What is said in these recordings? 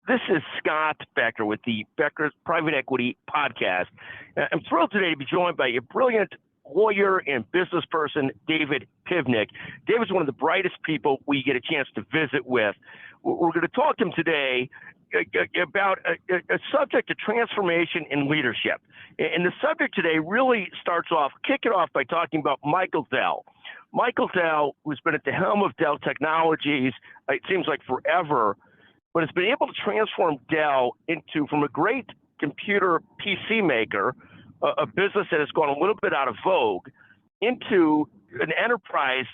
This is Scott Becker with the Becker's Private Equity Podcast. I'm thrilled today to be joined by a brilliant lawyer and business person, David Pivnick. David's one of the brightest people we get a chance to visit with. We're going to talk to him today about a subject of transformation in leadership. And the subject today really kick it off by talking about Michael Dell. Michael Dell, who's been at the helm of Dell Technologies, it seems like forever, but has been able to transform Dell from a great computer PC maker, a business that has gone a little bit out of vogue, into an enterprise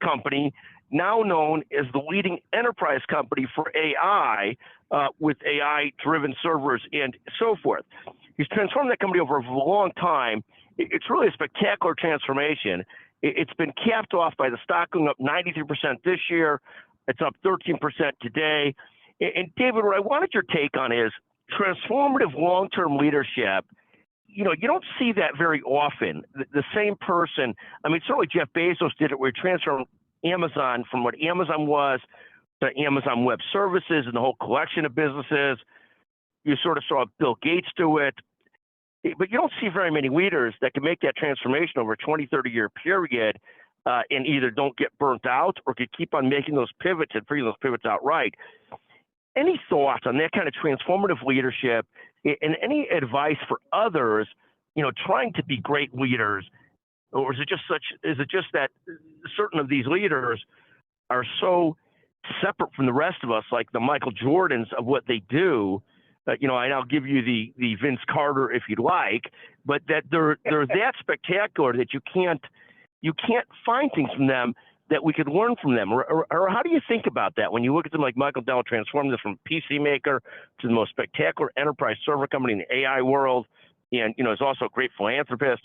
company now known as the leading enterprise company for AI, with AI-driven servers and so forth. He's transformed that company over a long time. It's really a spectacular transformation. It's been capped off by the stock going up 93% this year. It's up 13% today. And David, what I wanted your take on is transformative long-term leadership. You know, you don't see that very often. The same person, I mean, certainly Jeff Bezos did it where he transformed Amazon from what Amazon was to Amazon Web Services and the whole collection of businesses. You sort of saw Bill Gates do it. But you don't see very many leaders that can make that transformation over a 20, 30-year period and either don't get burnt out or could keep on making those pivots and figuring those pivots out right. Any thoughts on that kind of transformative leadership and any advice for others, you know, trying to be great leaders? Or is it just that certain of these leaders are so separate from the rest of us, like the Michael Jordans of what they do? You know, and I'll give you the Vince Carter if you'd like, but that they're that spectacular that you can't find things from them that we could learn from them. Or how do you think about that when you look at them like Michael Dell transformed this from PC maker to the most spectacular enterprise server company in the AI world, and you know is also a great philanthropist?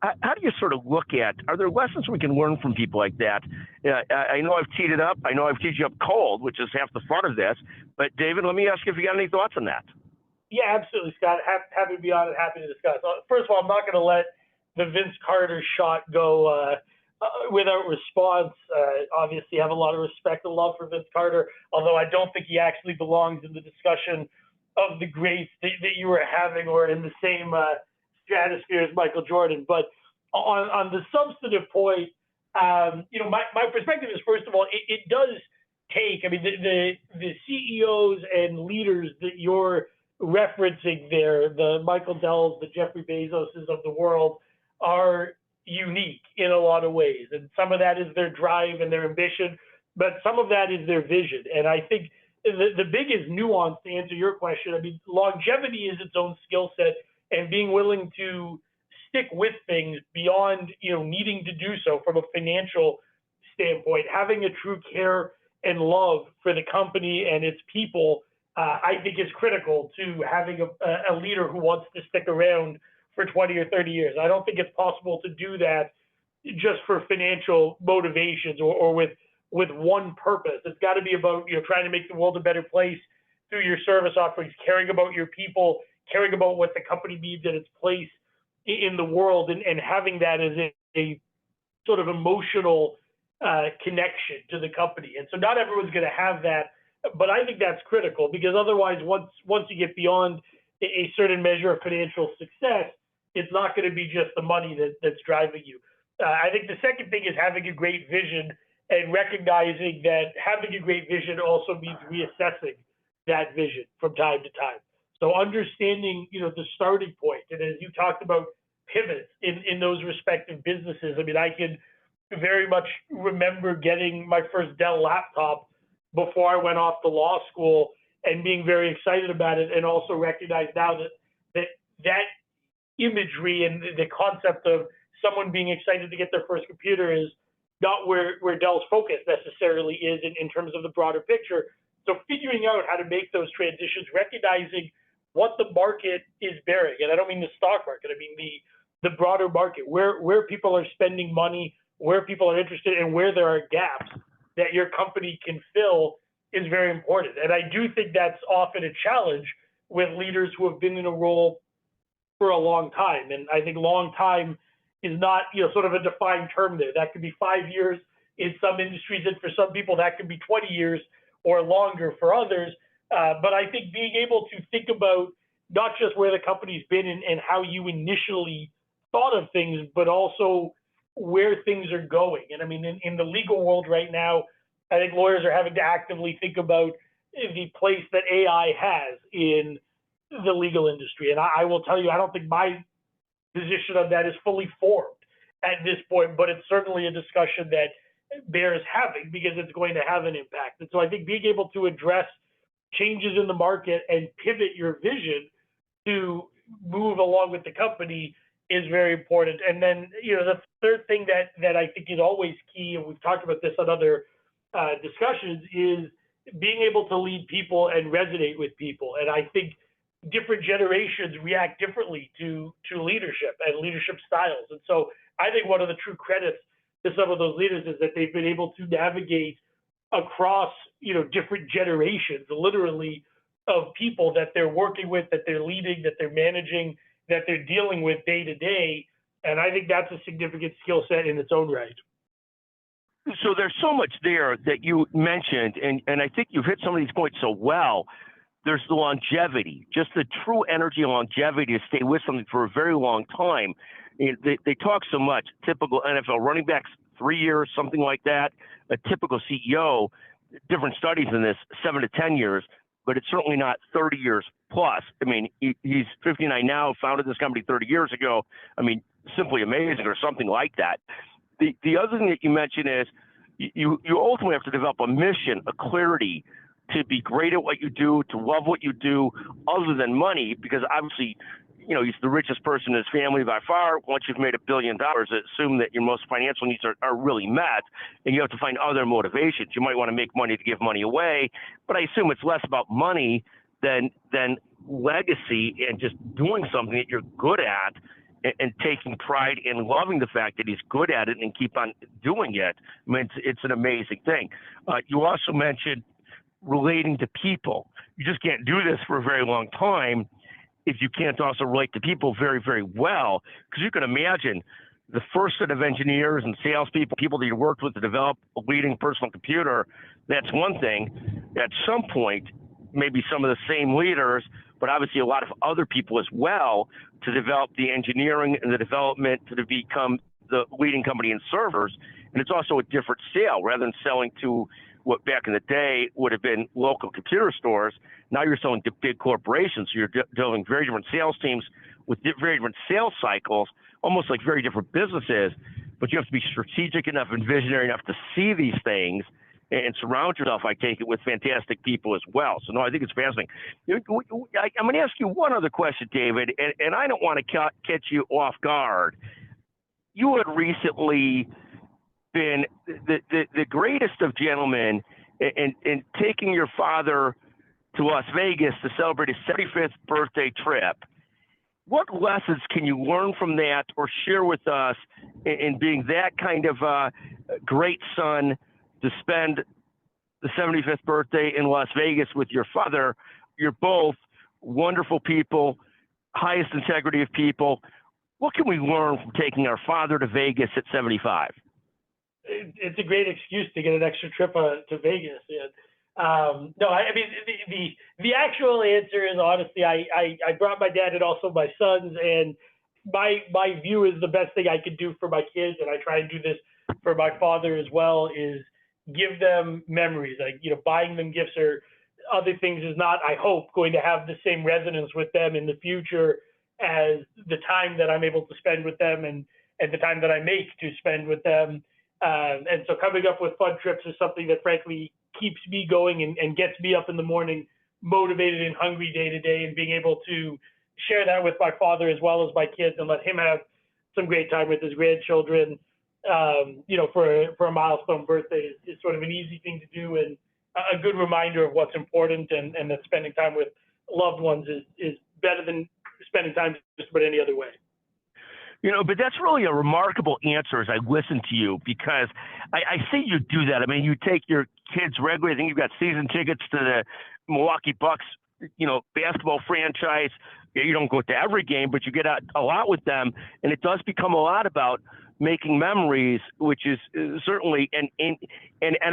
How do you sort of look at, are there lessons we can learn from people like that? I know I've teed it up. I know I've teed you up cold, which is half the fun of this. But David, let me ask you if you got any thoughts on that. Yeah, absolutely, Scott. Happy to be on it. Happy to discuss. First of all, I'm not going to let the Vince Carter shot go without response. Obviously, I have a lot of respect and love for Vince Carter, although I don't think he actually belongs in the discussion of the greats that you were having or in the same stratosphere as Michael Jordan. But on the substantive point, you know, my perspective is, first of all, it does take, I mean, the CEOs and leaders that you're referencing there, the Michael Dells, the Jeffrey Bezoses of the world, are unique in a lot of ways. And some of that is their drive and their ambition, but some of that is their vision. And I think the biggest nuance to answer your question, I mean, longevity is its own skill set, and being willing to stick with things beyond, you know, needing to do so from a financial standpoint, having a true care and love for the company and its people, I think is critical to having a leader who wants to stick around for 20 or 30 years. I don't think it's possible to do that just for financial motivations or with one purpose. It's got to be about, you know, trying to make the world a better place through your service offerings, caring about your people, caring about what the company needs and its place in the world, and having that as a sort of emotional connection to the company. And so not everyone's going to have that, but I think that's critical, because otherwise, once you get beyond a certain measure of financial success, it's not going to be just the money that's driving you. I think the second thing is having a great vision and recognizing that having a great vision also means reassessing that vision from time to time. So understanding, you know, the starting point, and as you talked about pivots in those respective businesses, I mean, I can very much remember getting my first Dell laptop before I went off to law school and being very excited about it, and also recognize now that imagery and the concept of someone being excited to get their first computer is not where Dell's focus necessarily is in terms of the broader picture. So figuring out how to make those transitions, recognizing what the market is bearing, and I don't mean the stock market, I mean the broader market, where people are spending money, where people are interested, and where there are gaps that your company can fill is very important. And I do think that's often a challenge with leaders who have been in a role for a long time. And I think long time is not, you know, sort of a defined term there. That could be 5 years in some industries, and for some people that could be 20 years or longer for others. But I think being able to think about not just where the company's been and how you initially thought of things, but also where things are going. And I mean, in the legal world right now, I think lawyers are having to actively think about the place that AI has in the legal industry. And I will tell you, I don't think my position on that is fully formed at this point, but it's certainly a discussion that bears having because it's going to have an impact. And so I think being able to address changes in the market and pivot your vision to move along with the company is very important. And then, the third thing that I think is always key, and we've talked about this on other discussions, is being able to lead people and resonate with people. And I think different generations react differently to leadership and leadership styles. And so I think one of the true credits to some of those leaders is that they've been able to navigate across, different generations, literally, of people that they're working with, that they're leading, that they're managing, that they're dealing with day to day. And I think that's a significant skill set in its own right. So there's so much there that you mentioned, and I think you've hit some of these points so well. There's the longevity, just the true energy and longevity to stay with something for a very long time. They talk so much. Typical NFL running backs, 3 years, something like that. A typical CEO, different studies in this, 7 to 10 years, but it's certainly not 30 years plus. I mean, he's 59 now, founded this company 30 years ago. I mean, simply amazing, or something like that. The other thing that you mentioned is you ultimately have to develop a mission, a clarity to be great at what you do, to love what you do, other than money, because obviously, he's the richest person in his family by far. Once you've made $1 billion, assume that your most financial needs are really met, and you have to find other motivations. You might want to make money to give money away, but I assume it's less about money than legacy and just doing something that you're good at and taking pride in loving the fact that he's good at it and keep on doing it. I mean, it's an amazing thing. You also mentioned relating to people. You just can't do this for a very long time if you can't also relate to people very, very well. Because you can imagine the first set of engineers and salespeople, people that you worked with to develop a leading personal computer, that's one thing. At some point, maybe some of the same leaders, but obviously a lot of other people as well, to develop the engineering and the development to become the leading company in servers. And it's also a different sale. Rather than selling to what back in the day would have been local computer stores, now you're selling to big corporations. So you're dealing very different sales teams with very different sales cycles, almost like very different businesses. But you have to be strategic enough and visionary enough to see these things and surround yourself, I take it, with fantastic people as well. So, no, I think it's fascinating. I'm going to ask you one other question, David, and I don't want to catch you off guard. You had recently been the greatest of gentlemen in taking your father to Las Vegas to celebrate his 75th birthday trip. What lessons can you learn from that or share with us in being that kind of great son to spend the 75th birthday in Las Vegas with your father? You're both wonderful people, highest integrity of people. What can we learn from taking our father to Vegas at 75? It's a great excuse to get an extra trip to Vegas. No, I mean, the actual answer is, honestly, I brought my dad and also my sons, and my view is the best thing I could do for my kids, and I try and do this for my father as well, is give them memories. Like, buying them gifts or other things is not, I hope, going to have the same resonance with them in the future as the time that I'm able to spend with them and the time that I make to spend with them. And so coming up with fun trips is something that, frankly, keeps me going and gets me up in the morning motivated and hungry day to day, and being able to share that with my father as well as my kids and let him have some great time with his grandchildren, for a milestone birthday is sort of an easy thing to do and a good reminder of what's important, and that spending time with loved ones is better than spending time just about any other way. But that's really a remarkable answer as I listen to you, because I see you do that. I mean, you take your kids regularly. I think you've got season tickets to the Milwaukee Bucks, basketball franchise. You don't go to every game, but you get out a lot with them. And it does become a lot about making memories, which is certainly, and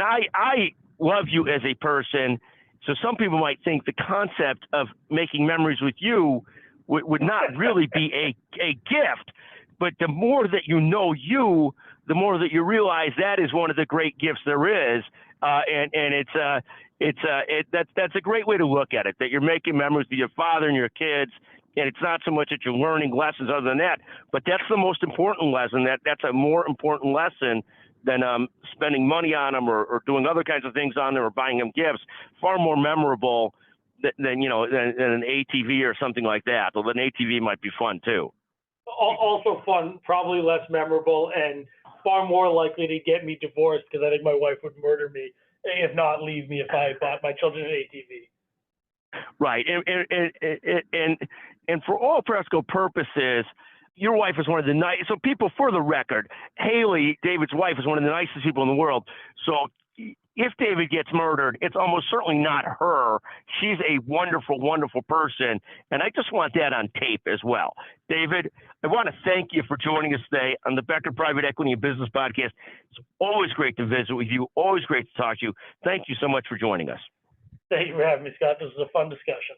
I love you as a person, So some people might think the concept of making memories with you would not really be a gift. But the more that you know you, the more that you realize that is one of the great gifts there is. And that's a great way to look at it, that you're making memories with your father and your kids. And it's not so much that you're learning lessons other than that, but that's the most important lesson. That's a more important lesson than spending money on them or doing other kinds of things on them or buying them gifts. Far more memorable than an ATV or something like that. Although an ATV might be fun too. Also fun, probably less memorable, and far more likely to get me divorced, because I think my wife would murder me, if not leave me, if I bought my children an ATV. Right, and for all practical purposes, your wife is one of the nice. So people, for the record, Haley, David's wife, is one of the nicest people in the world. So if David gets murdered, it's almost certainly not her. She's a wonderful, wonderful person, and I just want that on tape as well. David, I want to thank you for joining us today on the Becker Private Equity and Business Podcast. It's always great to visit with you, always great to talk to you. Thank you so much for joining us. Thank you for having me, Scott. This was a fun discussion.